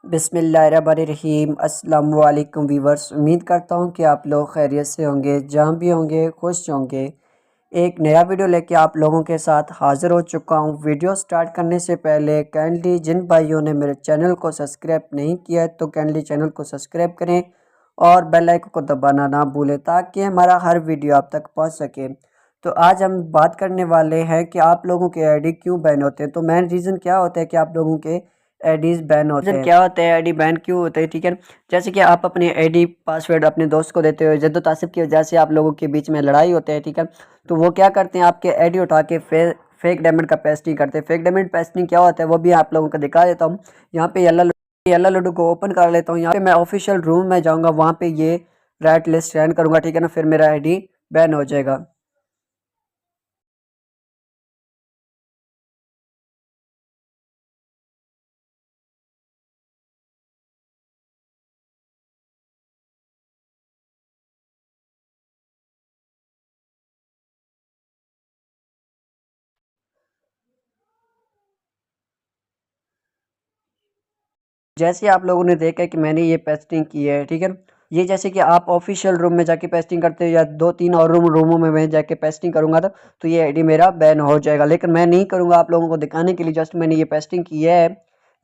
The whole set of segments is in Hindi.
बिस्मिल्लाहिर्रहमानिर्रहीम। अस्सलाम वालेकुम वीवर्स, उम्मीद करता हूँ कि आप लोग खैरियत से होंगे, जहाँ भी होंगे खुश होंगे। एक नया वीडियो लेके आप लोगों के साथ हाज़िर हो चुका हूँ। वीडियो स्टार्ट करने से पहले काइंडली जिन भाइयों ने मेरे चैनल को सब्सक्राइब नहीं किया है तो काइंडली चैनल को सब्सक्राइब करें और बेल आइकन को दबाना ना भूलें ताकि हमारा हर वीडियो आप तक पहुँच सके। तो आज हम बात करने वाले हैं कि आप लोगों के आईडी क्यों बैन होते हैं। तो मेन रीज़न क्या होता है कि आप लोगों के आईडीज़ बैन होते हैं। क्या होता है आईडी बैन क्यों होता है, ठीक है। जैसे कि आप अपने आईडी पासवर्ड अपने दोस्त को देते हो, जद्दो तासिब की वजह से आप लोगों के बीच में लड़ाई होती है, ठीक है। तो वो क्या करते हैं, आपके आईडी उठा के फेक डायमंड का पेस्टिंग करते हैं। फेक डायमंड पेस्टिंग क्या होता है वो भी आप लोगों को दिखा देता हूँ। यहाँ पे यल्ला लड्डू को ओपन कर लेता हूँ। यहाँ पे मैं ऑफिशियल रूम में जाऊँगा, वहाँ पे ये रेड लिस्ट सेंड करूँगा, ठीक है ना। फिर मेरा आईडी बैन हो जाएगा। जैसे आप लोगों ने देखा कि मैंने ये पेस्टिंग की है, ठीक है। ये जैसे कि आप ऑफिशियल रूम में जाके पेस्टिंग करते हो या दो तीन और रूमों में मैं जाके पेस्टिंग करूंगा तो ये आईडी मेरा बैन हो जाएगा। लेकिन मैं नहीं करूंगा, आप लोगों को दिखाने के लिए जस्ट मैंने ये पेस्टिंग की है।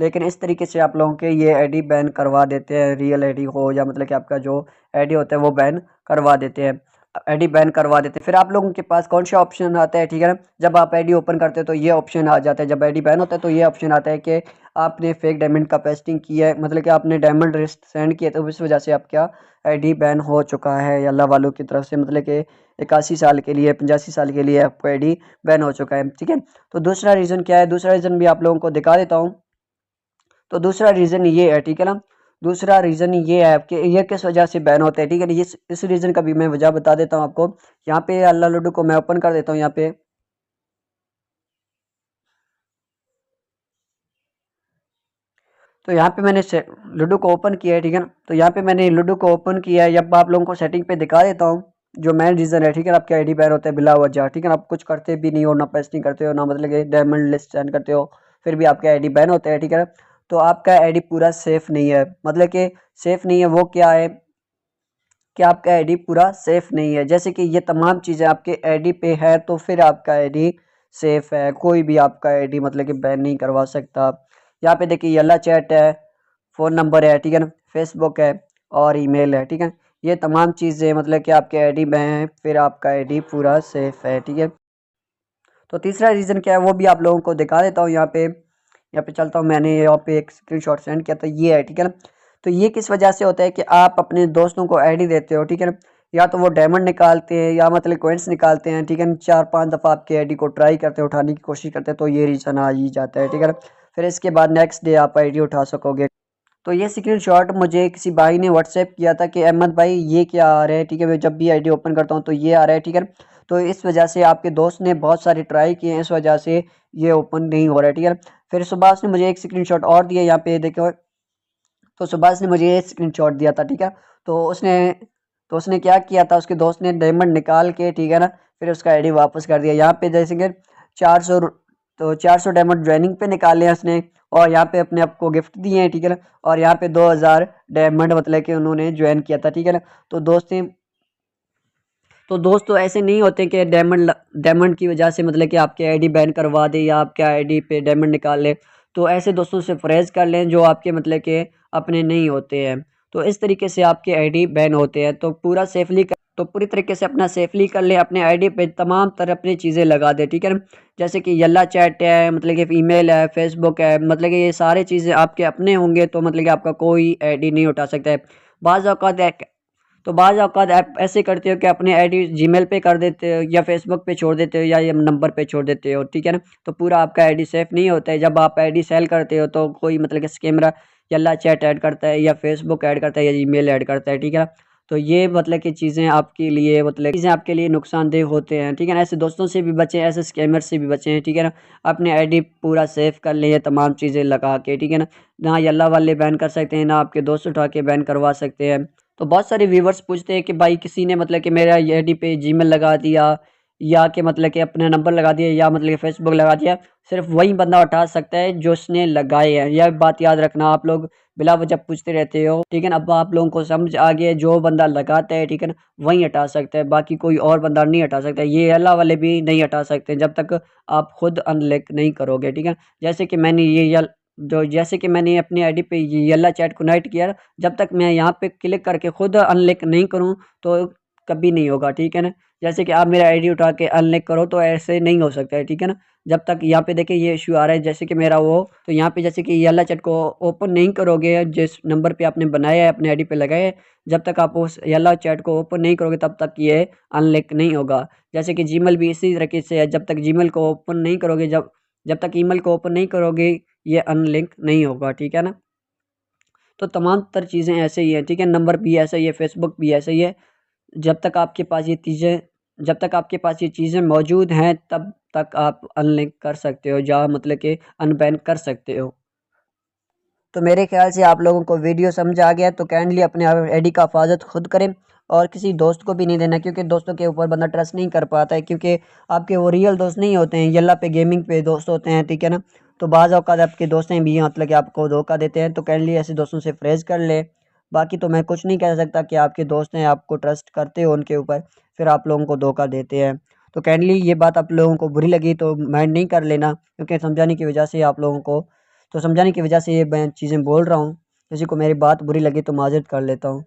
लेकिन इस तरीके से आप लोगों के ये आईडी बैन करवा देते हैं, रियल आईडी हो या मतलब कि आपका जो आईडी होता है वो बैन करवा देते हैं। आईडी बैन करवा देते हैं। फिर आप लोगों के पास कौन सा ऑप्शन आता है, ठीक है ना। जब आप आईडी ओपन करते हैं तो ये ऑप्शन आ जाता है। जब आईडी बैन होता है तो ये ऑप्शन आता है कि आपने फेक डायमंड का पेस्टिंग किया है, मतलब कि आपने डायमंड रिस्ट सेंड किया तो इस वजह से आपका आईडी बैन हो चुका है अल्लाह वालों की तरफ से, मतलब कि 81 साल के लिए 85 साल के लिए आपका आईडी बैन हो चुका है, ठीक है। तो दूसरा रीज़न क्या है, दूसरा रीज़न भी आप लोगों को दिखा देता हूँ। तो दूसरा रीज़न ये है, ठीक है ना। दूसरा रीज़न ये है कि ये किस वजह से बैन होता है, ठीक है। इस रीज़न का भी मैं वजह बता देता हूँ आपको। यहाँ पे अल्लाह लड्डू को मैं ओपन कर देता हूँ। यहाँ पे तो यहाँ पे मैंने लूडो को ओपन किया है, ठीक है ना। तो यहाँ पे मैंने लूडो को ओपन किया है। अब आप लोगों को सेटिंग पे दिखा देता हूँ जो मेन रीज़न है, ठीक है। आपके आईडी बैन होता है बिला वजह, ठीक है ना। आप कुछ करते भी नहीं हो, ना पेस्टिंग करते हो, ना मतलब कि डायमंड लिस्ट सेंड करते हो, फिर भी आपका आईडी बैन होता है, ठीक है ना। तो आपका आईडी पूरा सेफ नहीं है, मतलब कि सेफ नहीं है वो क्या है कि आपका आईडी पूरा सेफ नहीं है। जैसे कि ये तमाम चीज़ें आपके आईडी पे है तो फिर आपका आईडी सेफ है। कोई भी आपका आईडी मतलब कि बैन नहीं करवा सकता। यहाँ पे देखिए येला चैट है, फ़ोन नंबर है, ठीक है ना, फेसबुक है और ईमेल है, ठीक है। ये तमाम चीज़ें मतलब कि आपके आईडी में हैं, फिर आपका आईडी पूरा सेफ है, ठीक है। तो तीसरा रीज़न क्या है वो भी आप लोगों को दिखा देता हूँ। यहाँ पे चलता हूँ। मैंने यहाँ पे एक स्क्रीनशॉट सेंड किया था, ये है, ठीक है ना। तो ये किस वजह से होता है कि आप अपने दोस्तों को आईडी देते हो, ठीक है ना। या तो वो डायमंड निकालते हैं या मतलब कॉइंस निकालते हैं, ठीक है ना। 4-5 दफ़ा आपके आईडी को ट्राई करते हैं, उठाने की कोशिश करते हैं, तो ये रीज़न आ ही जाता है, ठीक है ना। फिर इसके बाद नेक्स्ट डे आप आईडी उठा सकोगे। तो ये स्क्रीनशॉट मुझे किसी भाई ने व्हाट्सएप किया था कि अहमद भाई ये क्या आ रहा है, ठीक है। मैं जब भी आईडी ओपन करता हूँ तो ये आ रहा है, ठीक है। तो इस वजह से आपके दोस्त ने बहुत सारे ट्राई किए हैं, इस वजह से ये ओपन नहीं हो रहा है, ठीक है। फिर सुभाष ने मुझे एक स्क्रीनशॉट और दिया, यहाँ पे देखो। तो सुभाष ने मुझे ये स्क्रीनशॉट दिया था, ठीक है। तो उसने तो उसने क्या किया था, उसके दोस्त ने डायमंड निकाल के, ठीक है ना, फिर उसका आईडी वापस कर दिया। यहाँ पे जैसे कि 400 तो 400 डायमंड ज्वाइनिंग पे निकाले हैं उसने, और यहाँ पे अपने आप को गिफ्ट दिए हैं, ठीक है ना। और यहाँ पे 2000 डायमंड मतलब कि उन्होंने ज्वाइन किया था, ठीक है ना। तो दोस्तों ऐसे नहीं होते कि डायमंड डायमंड की वजह से मतलब कि आपके आईडी बैन करवा दे या आपके आईडी पे डायमंड निकाल ले। तो ऐसे दोस्तों से परहेज़ कर लें जो आपके मतलब कि अपने नहीं होते हैं। तो इस तरीके से आपके आईडी बैन होते हैं। तो पूरी तरीके से अपना सेफली कर लें, अपने आईडी पे तमाम तरह अपनी चीज़ें लगा दें, ठीक है ना। जैसे कि यल्ला चैट है, मतलब कि ईमेल है, फेसबुक है, मतलब कि ये सारी चीज़ें आपके अपने होंगे तो मतलब कि आपका कोई आईडी नहीं उठा सकता है। बाज़ औक़ात बाज़ औक़ात आप ऐसे करते हो कि अपने आईडी जीमेल पे कर देते हो या फेसबुक पे छोड़ देते हो या ये नंबर पे छोड़ देते हो, ठीक है ना। तो पूरा आपका आईडी सेफ नहीं होता है। जब आप आईडी सेल करते हो तो कोई मतलब कि स्कैमर यल्ला चैट ऐड करता है या फेसबुक ऐड करता है या ईमेल ऐड करता है, ठीक है ना। तो ये मतलब कि चीज़ें आपके लिए नुकसानदेह होते हैं, ठीक है ना। ऐसे दोस्तों से भी बचें, ऐसे स्कैमर से भी बचें, ठीक है ना। अपने आईडी पूरा सेफ कर लें ये तमाम चीज़ें लगा के, ठीक है ना। ना यल्ला वाले बैन कर सकते हैं, ना आपके दोस्त उठा के बैन करवा सकते हैं। तो बहुत सारे व्यूवर्स पूछते हैं कि भाई किसी ने मतलब कि मेरा आईडी पे जीमेल लगा दिया या कि मतलब कि अपने नंबर लगा दिए या मतलब कि फेसबुक लगा दिया, सिर्फ वही बंदा उठा सकता है जो उसने लगाए हैं। यह बात याद रखना, आप लोग बिला वजह पूछते रहते हो, ठीक है ना। अब आप लोगों को समझ आ गया, जो बंदा लगाता है, ठीक है ना, वही हटा सकता है, बाकी कोई और बंदा नहीं हटा सकता। ये अल्लाह वाले भी नहीं हटा सकते जब तक आप खुद अनलिक नहीं करोगे, ठीक है। जैसे कि मैंने जैसे कि मैंने अपनी आईडी पे ये येल्ला चैट को नाइट किया, जब तक मैं यहाँ पे क्लिक करके खुद अनलिक नहीं करूँ तो कभी नहीं होगा, ठीक है ना। जैसे कि आप मेरा आईडी उठा के अनलिक करो तो ऐसे नहीं हो सकता है, ठीक है ना। जब तक यहाँ पे देखिए ये इश्यू आ रहा है, जैसे कि मेरा वो, तो यहाँ पे जैसे कि येल्ला चैट को ओपन नहीं करोगे जिस नंबर पे आपने बनाया है अपने आईडी पे लगाया है, जब तक आप उस येल्ला चैट को ओपन नहीं करोगे तब तक ये अनलिक नहीं होगा। जैसे कि जीमेल भी इसी तरीके से है, जब तक जीमेल को ओपन नहीं करोगे, जब जब तक ईमेल को ओपन नहीं करोगे ये अनलिंक नहीं होगा, ठीक है ना। तो तमाम तर चीज़ें ऐसे ही हैं, ठीक है। नंबर भी ऐसा ही है, फेसबुक भी ऐसा ही है। जब तक आपके पास ये चीज़ें जब तक आपके पास ये चीज़ें मौजूद हैं तब तक आप अनलिंक कर सकते हो या मतलब कि अनबैन कर सकते हो। तो मेरे ख्याल से आप लोगों को वीडियो समझ आ गया, तो काइंडली अपने आईडी का हिफाजत खुद करें और किसी दोस्त को भी नहीं देना, क्योंकि दोस्तों के ऊपर बंदा ट्रस्ट नहीं कर पाता है, क्योंकि आपके वो रियल दोस्त नहीं होते हैं, यल्ला पे गेमिंग पे दोस्त होते हैं, ठीक है ना। तो बाज़ औक़ात आपके दोस्त हैं भी मतलब कि आपको धोखा देते हैं, तो काइंडली ऐसे दोस्तों से परहेज़ कर ले। बाकी तो मैं कुछ नहीं कह सकता कि आपके दोस्त हैं, आपको ट्रस्ट करते हो उनके ऊपर, फिर आप लोगों को धोखा देते हैं। तो काइंडली ये बात आप लोगों को बुरी लगी तो माइंड नहीं कर लेना, क्योंकि समझाने की वजह से आप लोगों को, तो समझाने की वजह से ये मैं चीज़ें बोल रहा हूँ। किसी को मेरी बात बुरी लगी तो माज़रत कर लेता हूँ।